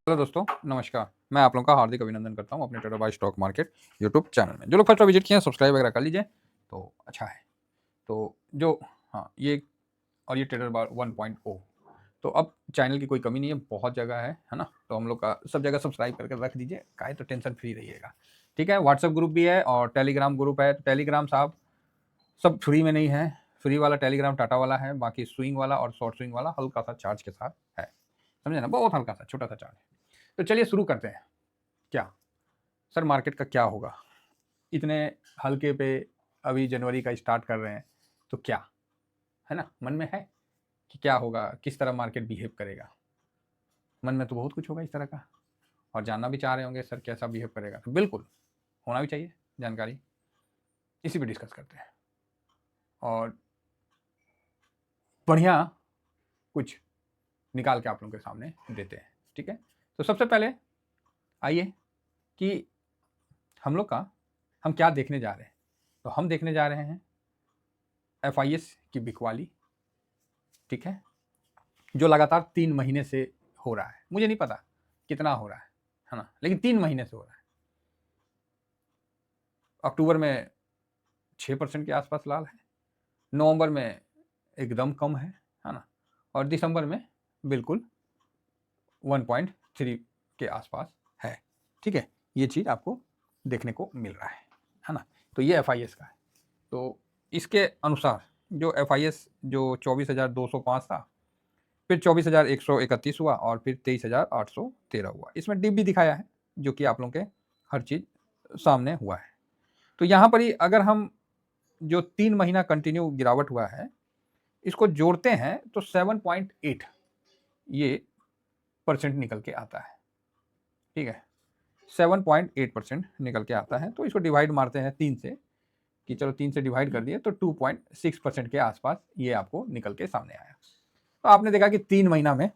Hello दोस्तों, नमस्कार। मैं आप लोगों का हार्दिक अभिनंदन करता हूँ अपने trader by stock market YouTube channel में। जो लोग फर्स्ट बार विजिट किए हैं सब्सक्राइब वगैरह कर लीजिए तो अच्छा है। तो जो हाँ ये और ये ट्रेडर बार 1.0 तो अब चैनल की कोई कमी नहीं है, बहुत जगह है ना। तो हम लोग का सब जगह सब्सक्राइब करके रख दीजिए, काहे तो टेंशन फ्री रहिएगा। ठीक है, व्हाट्सएप ग्रुप भी है और टेलीग्राम ग्रुप है। टेलीग्राम साहब सब फ्री में नहीं है, फ्री वाला टेलीग्राम टाटा वाला है, बाकी स्विंग वाला और शॉर्ट स्विंग वाला हल्का सा चार्ज के साथ है। समझे ना, बहुत हल्का सा छोटा सा चार्ज है। तो चलिए शुरू करते हैं। क्या सर मार्केट का क्या होगा, इतने हल्के पे अभी जनवरी का स्टार्ट कर रहे हैं तो क्या है ना, मन में है कि क्या होगा, किस तरह मार्केट बिहेव करेगा। मन में तो बहुत कुछ होगा इस तरह का, और जानना भी चाह रहे होंगे सर कैसा बिहेव करेगा। तो बिल्कुल होना भी चाहिए जानकारी, इसी पे डिस्कस करते हैं और बढ़िया कुछ निकाल के आप लोगों के सामने देते हैं। ठीक है, तो सबसे पहले आइए कि हम क्या देखने जा रहे हैं। तो हम देखने जा रहे हैं FIS की बिकवाली। ठीक है, जो लगातार 3 महीने से हो रहा है, मुझे नहीं पता कितना हो रहा है ना, लेकिन 3 महीने से हो रहा है। अक्टूबर में 6% के आसपास लाल है, नवंबर में एकदम कम है ना, और दिसंबर में बिल्कुल 1.3 के आसपास है। ठीक है, ये चीज़ आपको देखने को मिल रहा है ना। तो ये FIS का है। तो इसके अनुसार जो FIS जो 24,205 था, फिर 24,131 हुआ और फिर 23,813 हुआ। इसमें डिप भी दिखाया है जो कि आप लोगों के हर चीज़ सामने हुआ है। तो यहाँ पर ही अगर हम जो 3 महीना कंटिन्यू गिरावट हुआ है इसको जोड़ते हैं तो 7.8 ये परसेंट निकल के आता है। ठीक है, 7.8% निकल के आता है। तो इसको डिवाइड मारते हैं 3 से, कि चलो 3 से डिवाइड कर दिए तो 2.6% के आसपास ये आपको निकल के सामने आया। तो आपने देखा कि 3 महीना में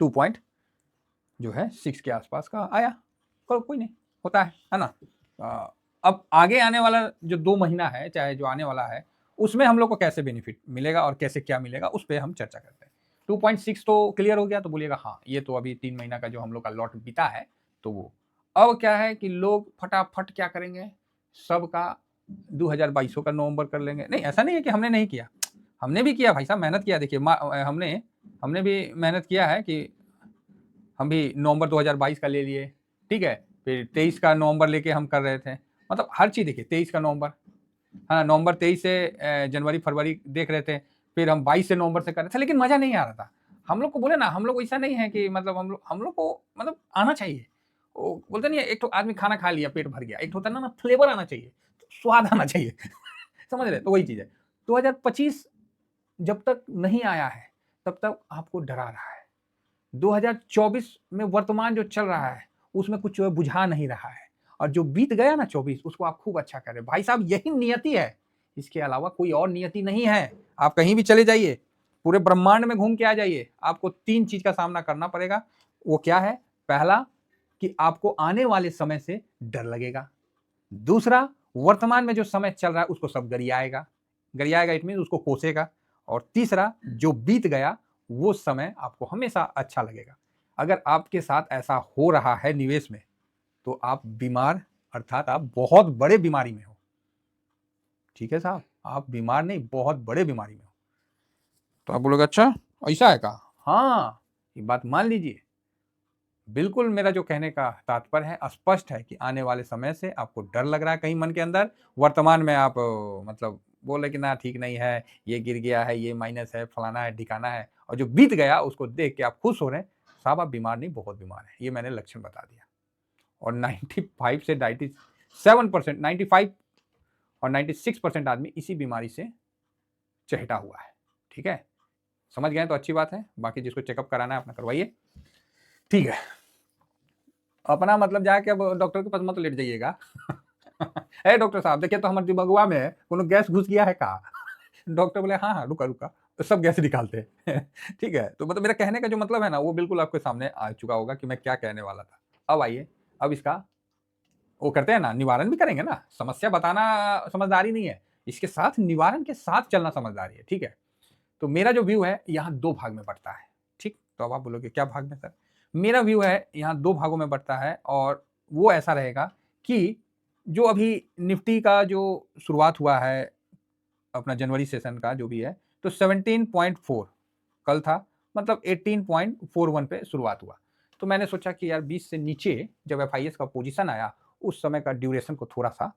2.6 के आसपास का आया। कोई नहीं, होता है ना। अब आगे आने वाला जो 2 महीना है, चाहे जो आने वाला है, उसमें हम लोग को कैसे बेनिफिट मिलेगा और कैसे क्या मिलेगा उस पर हम चर्चा करते हैं। 2.6 तो क्लियर हो गया, तो बोलिएगा हाँ ये तो अभी 3 महीना का जो हम लोग का लॉट बीता है। तो वो अब क्या है कि लोग फटाफट क्या करेंगे, सबका 2022 का नवंबर कर लेंगे। नहीं, ऐसा नहीं है कि हमने नहीं किया, हमने भी किया भाई साहब, मेहनत किया। देखिए हमने भी मेहनत किया है कि हम भी नवंबर 2022 का ले लिए। ठीक है, फिर 23 का नवंबर लेके हम कर रहे थे। मतलब हर चीज़ देखिए, 23 का नवंबर है ना, नवंबर 23 से जनवरी फरवरी देख रहे थे, फिर हम 22 से नवंबर से कर रहे थे, लेकिन मज़ा नहीं आ रहा था। हम लोग को बोले ना, हम लोग ऐसा नहीं है कि मतलब हम लोग को मतलब आना चाहिए। वो बोलते नहीं है, एक तो आदमी खाना खा लिया पेट भर गया, एक होता है ना फ्लेवर आना चाहिए, स्वाद आना चाहिए समझ रहे, तो वही चीज़ है। 2025 जब तक नहीं आया है तब तक आपको डरा रहा है। 2024 में वर्तमान जो चल रहा है उसमें कुछ बुझा नहीं रहा है, और जो बीत गया ना 24 उसको आप खूब अच्छा कर रहे भाई साहब। यही नियति है, इसके अलावा कोई और नियति नहीं है। आप कहीं भी चले जाइए, पूरे ब्रह्मांड में घूम के आ जाइए, आपको 3 चीज का सामना करना पड़ेगा। वो क्या है? पहला कि आपको आने वाले समय से डर लगेगा। दूसरा, वर्तमान में जो समय चल रहा है उसको सब गरियाएगा। गरियाएगा इट मीन उसको कोसेगा। और तीसरा, जो बीत गया वो समय आपको हमेशा अच्छा लगेगा। अगर आपके साथ ऐसा हो रहा है निवेश में, तो आप बीमार, अर्थात आप बहुत बड़े बीमारी में हो। ठीक है साहब, आप बीमार नहीं, बहुत बड़े बीमारी में हो। तो आप बोलोगे अच्छा ऐसा है का? हाँ, ये बात मान लीजिए। बिल्कुल, मेरा जो कहने का तात्पर्य है स्पष्ट है कि आने वाले समय से आपको डर लग रहा है कहीं मन के अंदर। वर्तमान में आप मतलब बोल रहे कि ना ठीक नहीं है, ये गिर गया है, ये माइनस है, फलाना है, ढिकाना है, और जो बीत गया उसको देख के आप खुश हो रहे हैं। साहब आप बीमार नहीं, बहुत बीमार है, ये मैंने लक्षण बता दिया। और 95 से 97%, 95 और 96% आदमी इसी बीमारी से चहेटा हुआ है। ठीक है, समझ गए तो अच्छी बात है। बाकी जिसको चेकअप कराना है अपना करवाइए। ठीक है, अपना मतलब जाके अब डॉक्टर के पास मत लेट जाइएगा अरे डॉक्टर साहब देखिए तो हमारे दिमागवा में कोनो गैस घुस गया है का? डॉक्टर बोले हाँ हाँ रुका रुका, तो सब गैस निकालते हैं ठीक है, तो मतलब मेरा कहने का जो मतलब है ना वो बिल्कुल आपके सामने आ चुका होगा कि मैं क्या कहने वाला था। अब आइए, अब इसका वो करते हैं ना, निवारण भी करेंगे ना। समस्या बताना समझदारी नहीं है, इसके साथ निवारण के साथ चलना समझदारी है। ठीक है, तो मेरा जो व्यू है यहाँ 2 भाग में बंटता है। ठीक, तो अब आप बोलोगे क्या भाग में सर? मेरा व्यू है यहाँ 2 भागों में बँटता है और वो ऐसा रहेगा कि जो अभी निफ्टी का जो शुरुआत हुआ है, अपना जनवरी सेशन का जो भी है, तो 17.4 कल था, मतलब 18.41 पे शुरुआत हुआ। तो मैंने सोचा कि यार 20 से नीचे जब एफआईएस का पोजीशन आया, उस समय का ड्यूरेशन को थोड़ा-सा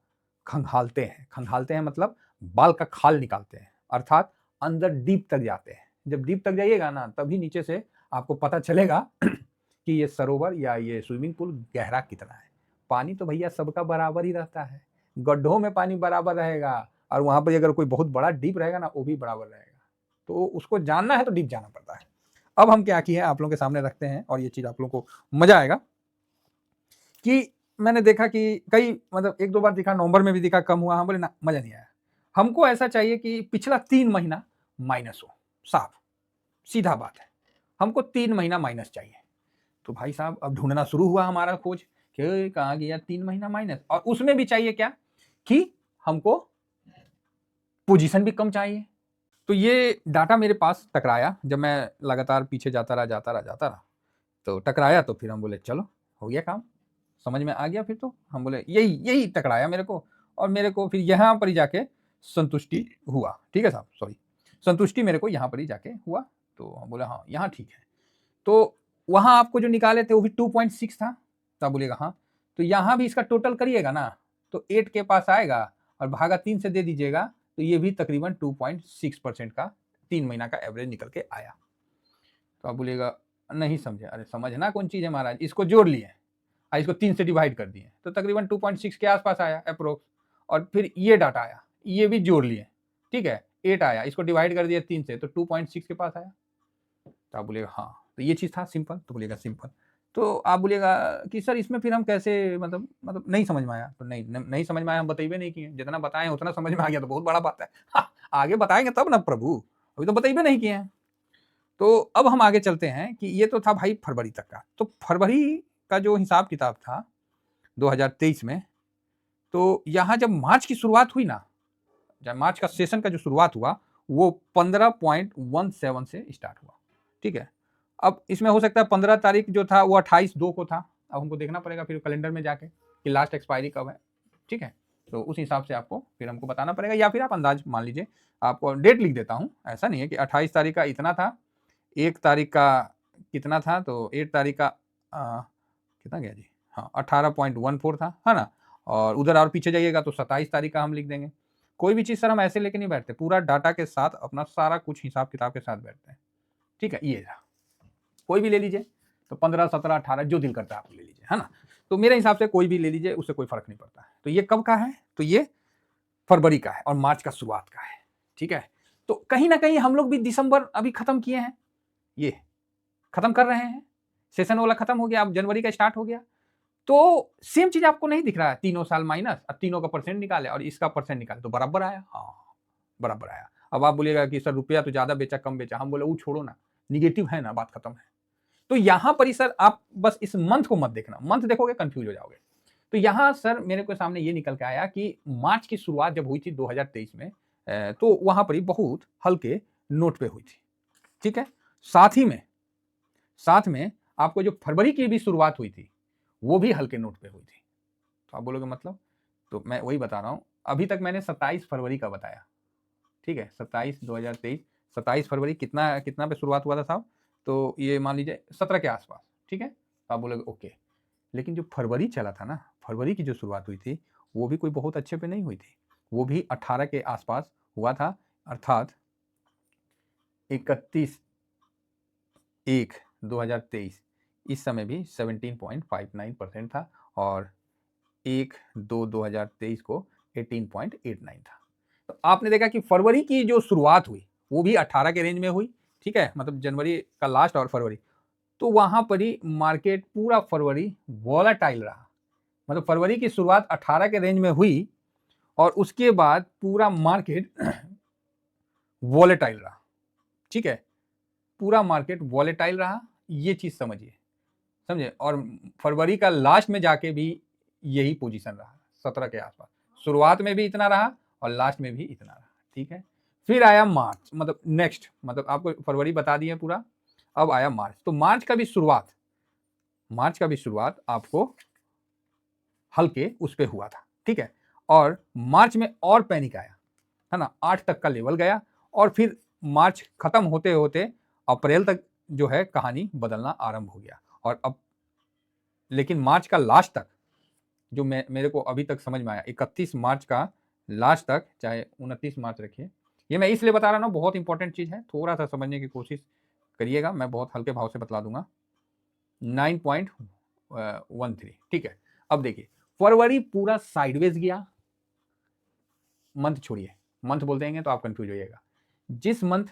खंगालते हैं मतलब बाल का खाल निकालते हैं, अर्थात अंदर डीप तक जाते हैं। जब डीप तक जाइएगा ना, तभी नीचे से आपको पता चलेगा कि ये सरोवर या ये स्विमिंग पूल गहरा कितना है। पानी तो भैया सबका बराबर ही रहता है, गड्ढों में पानी बराबर रहेगा और वहाँ पे अगर कोई बहुत बड़ा डीप रहेगा ना, वो भी बराबर रहेगा। तो उसको जानना है तो डीप जाना पड़ता है। अब हम क्या किए आप लोगों के सामने रखते हैं और ये चीज़ आप लोगों को मज़ा आएगा कि मैंने देखा कि कई मतलब 1-2 बार दिखा, नवंबर में भी दिखा कम हुआ, हम बोले ना मज़ा नहीं आया। हमको ऐसा चाहिए कि पिछला 3 महीना माइनस हो, साफ, सीधा बात है। हमको 3 महीना माइनस चाहिए। तो भाई साहब अब ढूँढना शुरू हुआ हमारा खोज कि कहाँ गया 3 महीना माइनस, और उसमें भी चाहिए क्या कि हमको पोजीशन भी कम चाहिए। तो ये डाटा मेरे पास टकराया, जब मैं लगातार पीछे जाता रहा, तो टकराया तो फिर हम बोले चलो हो गया काम, समझ में आ गया फिर तो। हम बोले यही टकराया मेरे को, और मेरे को फिर यहाँ पर ही जाके संतुष्टि हुआ। ठीक है साहब, सॉरी, संतुष्टि मेरे को यहाँ पर ही जाके हुआ। तो हम बोले हाँ, यहाँ ठीक है। तो वहाँ आपको जो निकाले थे वो भी 2.6 था, तो आप बोलिएगा हाँ, तो यहाँ भी इसका टोटल करिएगा ना तो 8 के पास आएगा और भागा 3 से दे दीजिएगा, तो ये भी तकरीबन 2.6% का 3 महीना का एवरेज निकल के आया। तो आप बोलिएगा नहीं समझे, अरे समझना कौन चीज़ है महाराज, इसको जोड़ लिए और इसको 3 से डिवाइड कर दिए तो तकरीबन 2.6 के आसपास आया अप्रोक्स, और फिर ये डाटा आया, ये भी जोड़ लिए, ठीक है, 8 आया, इसको डिवाइड कर दिया 3 से तो 2.6 के पास आया। तो आप बोलिएगा हाँ, तो ये चीज़ था सिंपल, तो बोलिएगा सिंपल। तो आप बोलिएगा कि सर इसमें फिर हम कैसे मतलब नहीं समझ में आया, तो नहीं समझ में आया, हम बताइए नहीं किए, जितना बताएं उतना समझ में आ गया तो बहुत बड़ा बात है। हाँ, आगे बताएंगे तब ना प्रभु, अभी तो बताइए नहीं किए हैं। तो अब हम आगे चलते हैं कि ये तो था भाई फरवरी तक का, तो फरवरी का जो हिसाब किताब था 2023 में, तो यहाँ जब मार्च की शुरुआत हुई ना, जब मार्च का सेशन का जो शुरुआत हुआ वो 15.17 से स्टार्ट हुआ, ठीक है। अब इसमें हो सकता है 15 तारीख जो था वो 28/2 को था, अब हमको देखना पड़ेगा फिर कैलेंडर में जाके कि लास्ट एक्सपायरी कब है, ठीक है। तो उस हिसाब से आपको फिर हमको बताना पड़ेगा, या फिर आप अंदाज मान लीजिए, आपको डेट लिख देता हूँ, ऐसा नहीं है कि 28 तारीख का इतना था, 1 तारीख का कितना था, तो 8 तारीख का कितना गया जी, हाँ 18.14 था, है ना। और उधर और पीछे जाइएगा तो 27 तारीख का हम लिख देंगे। कोई भी चीज़ सर हम ऐसे लेके नहीं बैठते, पूरा डाटा के साथ अपना सारा कुछ हिसाब किताब के साथ बैठते हैं, ठीक है। ये रहा, कोई भी ले लीजिए, तो 15, 17, 18 जो दिल करता है आप ले लीजिए, है ना। तो मेरे हिसाब से कोई भी ले लीजिए, उससे कोई फर्क नहीं पड़ता है। तो ये कब का है, तो ये फरवरी का है और मार्च का शुरुआत का है, ठीक है। तो कहीं ना कहीं हम लोग भी दिसंबर अभी खत्म किए हैं, ये खत्म कर रहे हैं, सेशन वाला खत्म हो गया, अब जनवरी का स्टार्ट हो गया। तो सेम चीज आपको नहीं दिख रहा है, तीनों साल माइनस, अब तीनों का परसेंट निकाले और इसका परसेंट निकाले तो बराबर आया, हाँ बराबर आया। अब आप बोलिएगा कि सर रुपया तो ज्यादा बेचा कम बेचा, हम बोले वो छोड़ो ना, निगेटिव है ना, बात खत्म है। तो यहां पर ही सर आप बस इस मंथ को मत देखना, मंथ देखोगे कंफ्यूज हो जाओगे। तो यहां सर मेरे को सामने ये निकल के आया कि मार्च की शुरुआत जब हुई थी 2023 में, तो वहां पर ही बहुत हल्के नोट पे हुई थी, ठीक है। साथ में आपको जो फरवरी की भी शुरुआत हुई थी वो भी हल्के नोट पे हुई थी। तो आप बोलोगे मतलब, तो मैं वही बता रहा हूं, अभी तक मैंने 27 फरवरी का बताया, ठीक है, 27/2023, 27 फरवरी कितना पे शुरुआत हुआ था साहब, तो ये मान लीजिए 17 के आसपास, ठीक है। तो आप बोलोगे ओके, लेकिन जो फरवरी चला था ना, फरवरी की जो शुरुआत हुई थी वो भी कोई बहुत अच्छे पे नहीं हुई थी, वो भी 18 के आसपास हुआ था, अर्थात 31/1/2023, इस समय भी 17.59% था और 1/2/2023 को 18.89 था। तो आपने देखा कि फरवरी की जो शुरुआत हुई वो भी 18 के रेंज में हुई, ठीक है, मतलब जनवरी का लास्ट और फरवरी, तो वहां पर ही मार्केट पूरा फरवरी वॉलेटाइल रहा। मतलब फरवरी की शुरुआत 18 के रेंज में हुई और उसके बाद पूरा मार्केट वॉलेटाइल रहा, ठीक है, पूरा मार्केट वॉलेटाइल रहा, ये चीज समझिए, समझे। और फरवरी का लास्ट में जाके भी यही पोजीशन रहा 17 के आसपास, शुरुआत में भी इतना रहा और लास्ट में भी इतना रहा, ठीक है। फिर आया मार्च, मतलब नेक्स्ट, मतलब आपको फरवरी बता दिए पूरा, अब आया मार्च। तो मार्च का भी शुरुआत मार्च का भी शुरुआत आपको हल्के उस पे हुआ था, ठीक है। और मार्च में और पैनिक आया, है ना, 8 तक का लेवल गया और फिर मार्च खत्म होते होते अप्रैल तक जो है कहानी बदलना आरंभ हो गया। और अब लेकिन मार्च का लास्ट तक जो मेरे को अभी तक समझ में आया, 31 मार्च का लास्ट तक, चाहे 29 मार्च रखिए, ये मैं इसलिए बता रहा हूँ, बहुत इंपॉर्टेंट चीज है, थोड़ा सा समझने की कोशिश करिएगा, मैं बहुत हल्के भाव से बतला दूंगा। 9.13, ठीक है। अब देखिए फरवरी पूरा साइडवेज गया, मंथ छोड़िए, मंथ बोल देंगे तो आप कंफ्यूज होइएगा। जिस मंथ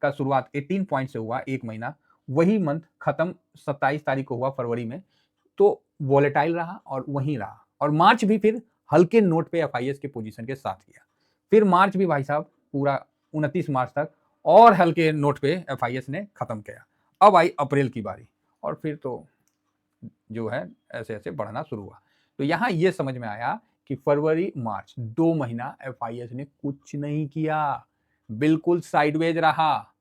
का शुरुआत 18 पॉइंट से हुआ, एक महीना, वही मंथ खत्म 27 तारीख को हुआ फरवरी में, तो वॉलेटाइल रहा और वहीं रहा। और मार्च भी फिर हल्के नोट पे एफआईएस के पोजीशन के साथ किया। फिर मार्च भी भाई साहब पूरा 29 मार्च तक और हल्के नोट पे एफआईएस ने खत्म किया। अब आई अप्रैल की बारी और फिर तो जो है ऐसे ऐसे बढ़ना शुरू हुआ। तो यहां ये समझ में आया कि फरवरी मार्च 2 महीना एफआईएस ने कुछ नहीं किया, बिल्कुल साइडवेज रहा,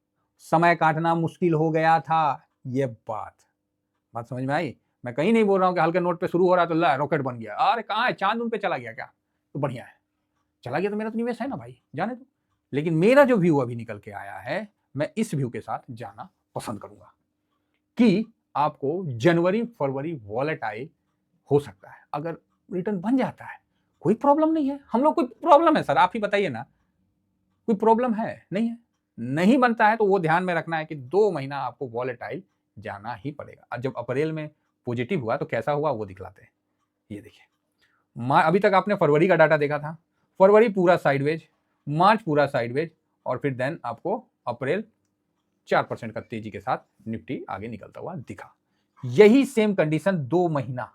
समय काटना मुश्किल हो गया था। ये बात समझ में आई। मैं कहीं नहीं बोल रहा हूं कि हल्के नोट पे शुरू हो रहा तो रॉकेट बन गया, अरे कहां है, चांद उन पे चला गया क्या, तो बढ़िया है, चला गया तो मेरा तो निवेश है ना भाई, जाने दो। लेकिन मेरा जो व्यू अभी निकल के आया है, मैं इस व्यू के साथ जाना पसंद करूंगा कि आपको जनवरी फरवरी वॉलेटाइल हो सकता है। अगर रिटर्न बन जाता है कोई प्रॉब्लम नहीं है, हम लोग कोई प्रॉब्लम है सर, आप ही बताइए ना, कोई प्रॉब्लम है? नहीं है। नहीं बनता है तो वो ध्यान में रखना है कि 2 महीना आपको वॉलेटाइल जाना ही पड़ेगा। और जब अप्रैल में पॉजिटिव हुआ तो कैसा हुआ वो दिखलाते हैं। ये देखिए, अभी तक आपने फरवरी का डाटा देखा था, फरवरी पूरा साइडवेज, मार्च पूरा साइडवेज, और फिर देन आपको अप्रैल 4% का तेजी के साथ निफ्टी आगे निकलता हुआ दिखा। यही सेम कंडीशन 2 महीना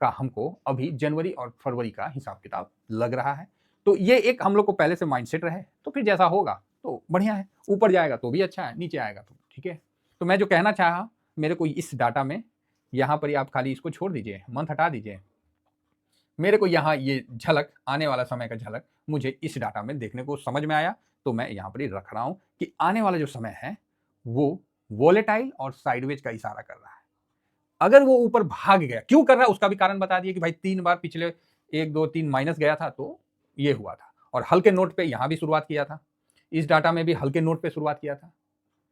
का हमको अभी जनवरी और फरवरी का हिसाब किताब लग रहा है। तो ये एक हम लोग को पहले से माइंडसेट रहे, तो फिर जैसा होगा तो बढ़िया है, ऊपर जाएगा तो भी अच्छा है, नीचे आएगा तो ठीक है। तो मैं जो कहना चाहा, मेरे को इस डाटा में यहाँ पर ही आप खाली इसको छोड़ दीजिए, मंथ हटा दीजिए, मेरे को यहाँ ये झलक, आने वाला समय का झलक मुझे इस डाटा में देखने को समझ में आया, तो मैं यहाँ पर ही रख रहा हूँ कि आने वाला जो समय है वो वॉलेटाइल और साइडवेज का इशारा कर रहा है। अगर वो ऊपर भाग गया, क्यों कर रहा है उसका भी कारण बता दिए कि भाई 3 बार पिछले 1 2 3 माइनस गया था तो ये हुआ था, और हल्के नोट पे यहां भी शुरुआत किया था, इस डाटा में भी हल्के नोट पे शुरुआत किया था,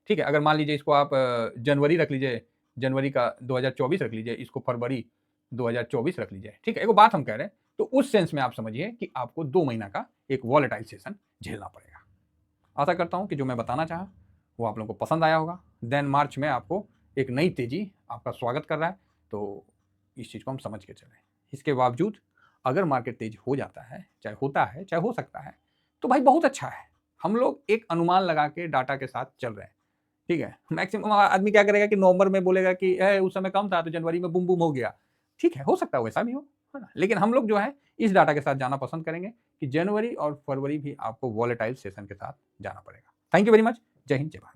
ठीक है। अगर मान लीजिए इसको आप जनवरी रख लीजिए, जनवरी का 2024 रख लीजिए, इसको फरवरी 2024 रख लीजिए, ठीक है। एक बात हम कह रहे हैं, तो उस सेंस में आप समझिए कि आपको 2 महीना का एक वॉलेटाइल सेशन झेलना पड़ेगा। आशा करता हूं कि जो मैं बताना चाहा वो आप लोगों को पसंद आया होगा। देन मार्च में आपको एक नई तेजी आपका स्वागत कर रहा है, तो इस चीज़ को हम समझ के चलें। इसके बावजूद अगर मार्केट तेज हो जाता है, चाहे होता है चाहे हो सकता है, तो भाई बहुत अच्छा है। हम लोग एक अनुमान लगा के डाटा के साथ चल रहे हैं, ठीक है। मैक्सिमम आदमी क्या करेगा कि नवंबर में बोलेगा कि उस समय कम था तो जनवरी में बूम बूम हो गया, ठीक है, हो सकता है वैसा भी हो, है ना। लेकिन हम लोग जो है इस डाटा के साथ जाना पसंद करेंगे कि जनवरी और फरवरी भी आपको वॉलेटाइल सेशन के साथ जाना पड़ेगा। Thank you very much. जय हिंद, जय भारत।